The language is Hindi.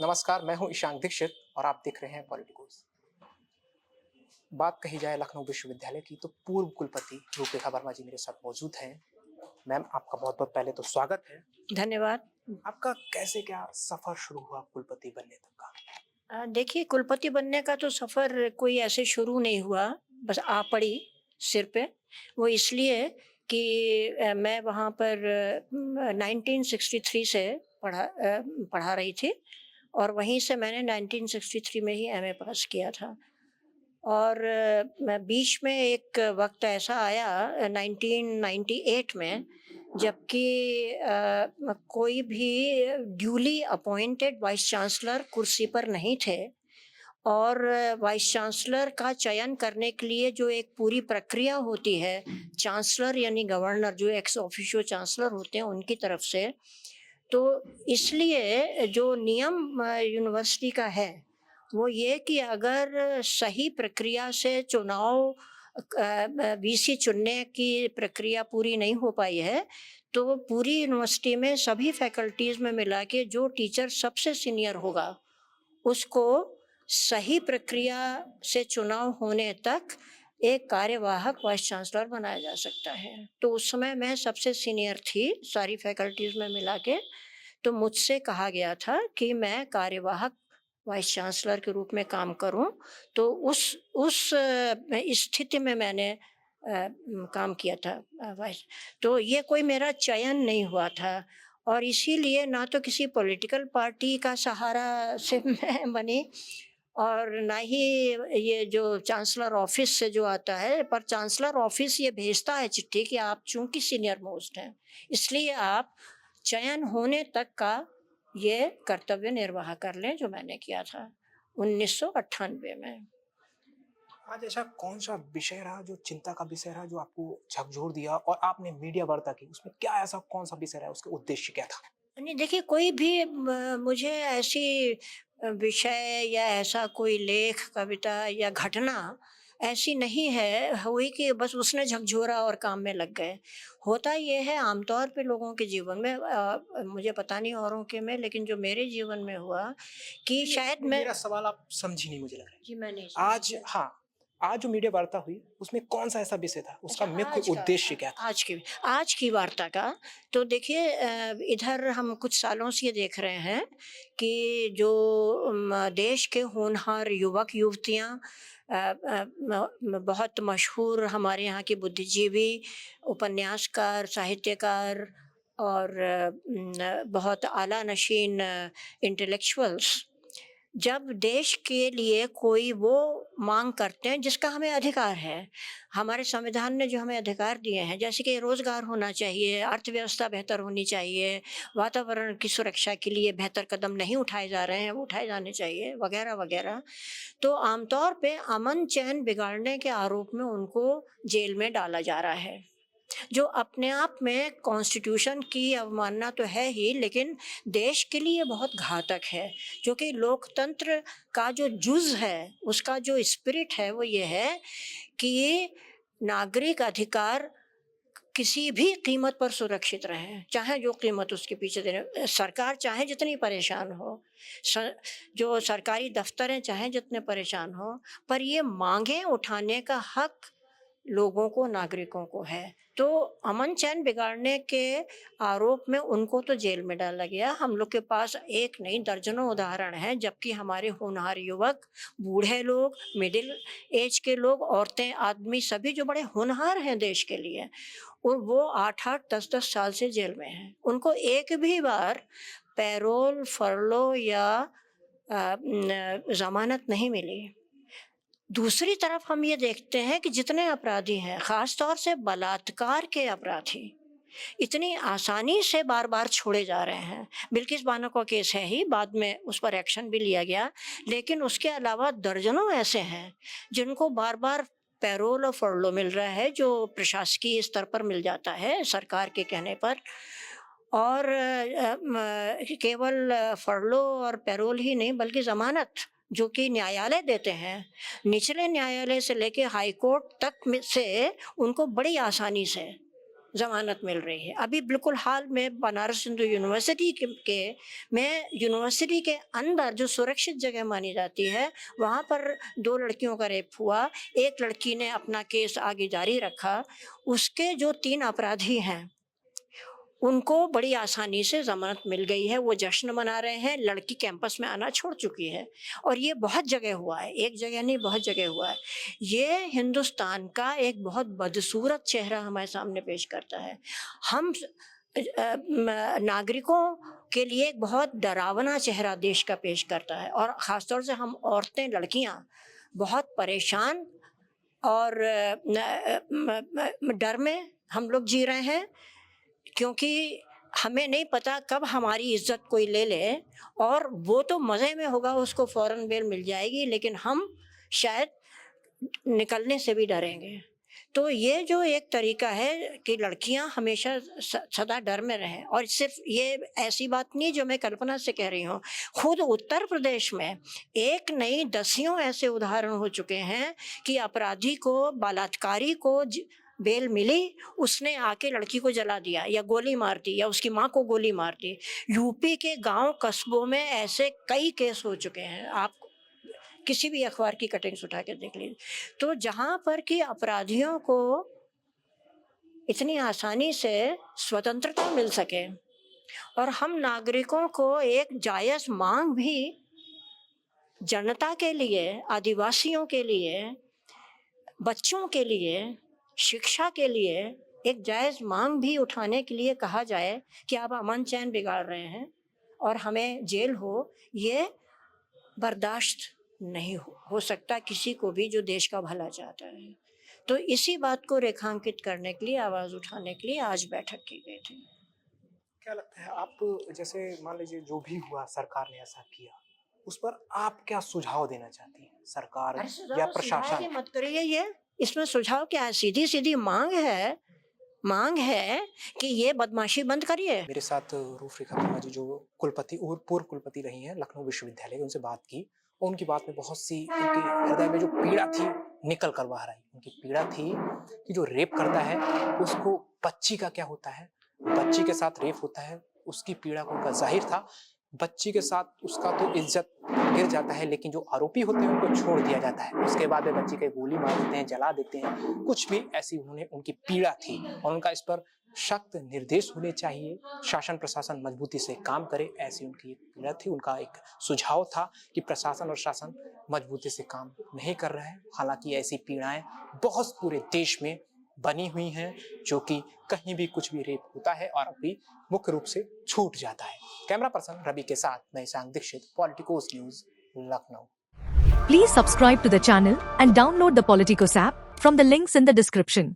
नमस्कार, मैं हूं ईशान दीक्षित और आप देख रहे हैं पॉलिटिकोस। बात कही जाए लखनऊ विश्वविद्यालय की तो पूर्व कुलपति रूपरेखा वर्मा जी मेरे साथ मौजूद हैं। मैम, आपका बहुत-बहुत पहले तो स्वागत है। धन्यवाद। आपका कैसे क्या सफर शुरू हुआ कुलपति बनने तक का? देखिए, कुलपति बनने का तो सफ़र कोई ऐसे शुरू नहीं हुआ, बस आ पड़ी सिर पे। वो इसलिए कि मैं वहाँ पर 1963 से पढ़ा रही थी और वहीं से मैंने 1963 में ही एमए पास किया था। और मैं बीच में एक वक़्त ऐसा आया 1998 में, जबकि कोई भी ड्यूली अपॉइंटेड वाइस चांसलर कुर्सी पर नहीं थे और वाइस चांसलर का चयन करने के लिए जो एक पूरी प्रक्रिया होती है, चांसलर यानी गवर्नर जो एक्स ऑफिशियो चांसलर होते हैं उनकी तरफ से, तो इसलिए जो नियम यूनिवर्सिटी का है वो ये कि अगर सही प्रक्रिया से चुनाव वीसी चुनने की प्रक्रिया पूरी नहीं हो पाई है, तो पूरी यूनिवर्सिटी में सभी फैकल्टीज़ में मिला के जो टीचर सबसे सीनियर होगा, उसको सही प्रक्रिया से चुनाव होने तक एक कार्यवाहक वाइस चांसलर बनाया जा सकता है। तो उस समय मैं सबसे सीनियर थी, सारी फैकल्टीज़ में मिला के, तो मुझसे कहा गया था कि मैं कार्यवाहक वाइस चांसलर के रूप में काम करूं। तो उस स्थिति में मैंने काम किया था वाइस। तो ये कोई मेरा चयन नहीं हुआ था और इसीलिए ना तो किसी पॉलिटिकल पार्टी का सहारा से मैं बनी और ना ही ये जो चांसलर ऑफिस से जो आता है, पर चांसलर ऑफिस ये भेजता है चिट्ठी कि आप चूंकि सीनियर मोस्ट हैं, इसलिए आप चयन होने तक का ये कर्तव्य निर्वाह कर लें, जो मैंने किया था 1998 में। आज ऐसा कौन-सा विषय रहा जो चिंता का विषय रहा जो आपको झकझोर दिया और आपने मीडिया वार्ता की, उसमें क्या ऐसा कौन-सा विषय रहा, उसका उद्देश्य क्या था? नहीं, देखिए, कोई भी मुझे ऐसी विषय या ऐसा कोई लेख, कविता या घटना ऐसी नहीं है हुई कि बस उसने झकझोरा और काम में लग गए। होता ये है आमतौर पे लोगों के जीवन में, मुझे पता नहीं औरों के में, लेकिन जो मेरे जीवन में हुआ कि शायद मैं। मेरा सवाल आप समझी नहीं मुझे लग रहा है। जी, मैं नहीं समझी। आज जो मीडिया वार्ता हुई, उसमें कौन-सा ऐसा विषय था? उसका अच्छा, मुख्य उद्देश्य क्या था? आज की वार्ता का तो देखिए, इधर हम कुछ सालों से ये देख रहे हैं कि जो देश के होनहार युवक युवतियां, बहुत मशहूर हमारे यहाँ के बुद्धिजीवी, उपन्यासकार, साहित्यकार और बहुत आला नशीन इंटेलेक्चुअल्स जब देश के लिए कोई वो मांग करते हैं जिसका हमें अधिकार है, हमारे संविधान ने जो हमें अधिकार दिए हैं, जैसे कि रोजगार होना चाहिए, अर्थव्यवस्था बेहतर होनी चाहिए, वातावरण की सुरक्षा के लिए बेहतर कदम नहीं उठाए जा रहे हैं, वो उठाए जाने चाहिए, वगैरह वगैरह। तो आमतौर पे अमन चैन बिगाड़ने के आरोप में उनको जेल में डाला जा रहा है, जो अपने आप में कॉन्स्टिट्यूशन की अवमानना तो है ही, लेकिन देश के लिए बहुत घातक है। जो कि लोकतंत्र का जो जुज़ है, उसका जो स्पिरिट है, वो ये है कि नागरिक अधिकार किसी भी कीमत पर सुरक्षित रहें, चाहे जो कीमत उसके पीछे देने सरकार चाहे जितनी परेशान हो, जो सरकारी दफ्तर हैं चाहे जितने परेशान हो, पर ये मांगें उठाने का हक लोगों को, नागरिकों को है। तो अमन चैन बिगाड़ने के आरोप में उनको तो जेल में डाला गया। हम लोग के पास एक नहीं दर्जनों उदाहरण हैं, जबकि हमारे होनहार युवक, बूढ़े लोग, मिडिल एज के लोग, औरतें, आदमी, सभी जो बड़े होनहार हैं देश के लिए, और वो 8-8, 10-10 साल से जेल में हैं। उनको एक भी बार पैरोल, फरलो या ज़मानत नहीं मिली। दूसरी तरफ हम ये देखते हैं कि जितने अपराधी हैं, ख़ास तौर से बलात्कार के अपराधी, इतनी आसानी से बार-बार छोड़े जा रहे हैं। बिल्किस बानो का केस है ही, बाद में उस पर एक्शन भी लिया गया, लेकिन उसके अलावा दर्जनों ऐसे हैं जिनको बार-बार पैरोल और फरलो मिल रहा है, जो प्रशासकीय स्तर पर मिल जाता है सरकार के कहने पर। और केवल फरलो और पैरोल ही नहीं, बल्कि ज़मानत जो कि न्यायालय देते हैं, निचले न्यायालय से लेके हाई कोर्ट तक में से उनको बड़ी आसानी से ज़मानत मिल रही है। अभी बिल्कुल हाल में बनारस हिंदू यूनिवर्सिटी में यूनिवर्सिटी के अंदर जो सुरक्षित जगह मानी जाती है, वहाँ पर 2 लड़कियों का रेप हुआ। एक लड़की ने अपना केस आगे जारी रखा। उसके जो 3 अपराधी हैं, उनको बड़ी आसानी से ज़मानत मिल गई है। वो जश्न मना रहे हैं, लड़की कैंपस में आना छोड़ चुकी है और ये बहुत जगह हुआ है, एक जगह नहीं बहुत जगह हुआ है। ये हिंदुस्तान का एक बहुत बदसूरत चेहरा हमारे सामने पेश करता है। हम नागरिकों के लिए एक बहुत डरावना चेहरा देश का पेश करता है और ख़ास तौर से हम औरतें, लड़कियाँ बहुत परेशान और डर में हम लोग जी रहे हैं, क्योंकि हमें नहीं पता कब हमारी इज्जत कोई ले ले। और वो तो मज़े में होगा, उसको फ़ौरन बेल मिल जाएगी, लेकिन हम शायद निकलने से भी डरेंगे। तो ये जो एक तरीका है कि लड़कियां हमेशा सदा डर में रहें, और सिर्फ ये ऐसी बात नहीं जो मैं कल्पना से कह रही हूँ। खुद उत्तर प्रदेश में एक नहीं दसियों ऐसे उदाहरण हो चुके हैं कि अपराधी को, बलात्कारी को बेल मिली, उसने आके लड़की को जला दिया या गोली मार दी या उसकी माँ को गोली मार दी। यूपी के गांव कस्बों में ऐसे कई केस हो चुके हैं, आप किसी भी अखबार की कटिंग्स उठा के देख लीजिए। तो जहाँ पर कि अपराधियों को इतनी आसानी से स्वतंत्रता मिल सके और हम नागरिकों को एक जायज़ मांग भी जनता के लिए, आदिवासियों के लिए, बच्चों के लिए, शिक्षा के लिए एक जायज़ मांग भी उठाने के लिए कहा जाए कि आप अमन चैन बिगाड़ रहे हैं और हमें जेल हो, ये बर्दाश्त नहीं हो सकता किसी को भी जो देश का भला चाहता है। तो इसी बात को रेखांकित करने के लिए, आवाज़ उठाने के लिए आज बैठक की गई थी। क्या लगता है आप, जैसे मान लीजिए जो भी हुआ सरकार ने ऐसा किया, उस पर आप क्या सुझाव देना चाहती हैं? सरकार अरे या सुझाव प्रशासन? की मत करिए ये, इसमें सुझाव क्या है? सीधी-सीधी माँग है कि ये बदमाशी बंद करिए। मेरे साथ रूफ रेखा वर्मा जी, जो कुलपति और पूर्व कुलपति रही हैं लखनऊ विश्वविद्यालय की, उनसे बात की और उनकी बात में बहुत सी उनके हृदय में जो पीड़ा थी निकल कर बाहर आई। उनकी पीड़ा थी कि जो रेप करता है उसको बच्ची का क्या होता है, बच्ची के साथ रेप होता है, उसकी पीड़ा को उनका ज़ाहिर था। बच्ची के साथ उसका तो इज्जत गिर जाता है, लेकिन जो आरोपी होते हैं उनको छोड़ दिया जाता है। उसके बाद वे बच्ची को गोली मार देते हैं, जला देते हैं, कुछ भी ऐसी उनकी पीड़ा थी और उनका इस पर सख्त निर्देश होने चाहिए, शासन प्रशासन मजबूती से काम करे, ऐसी उनकी पीड़ा थी। उनका एक सुझाव था कि प्रशासन और शासन मजबूती से काम नहीं कर रहा है। हालांकि ऐसी पीड़ाएं बहुत पूरे देश में बनी हुई हैं, जो कि कहीं भी कुछ भी रेप होता है और अभी मुख्य रूप से छूट जाता है। कैमरा पर्सन रवि के साथ मैं Ishan Dixit, Politicos News, Lucknow. Please subscribe to the channel and download the Politicos app from the links in the description.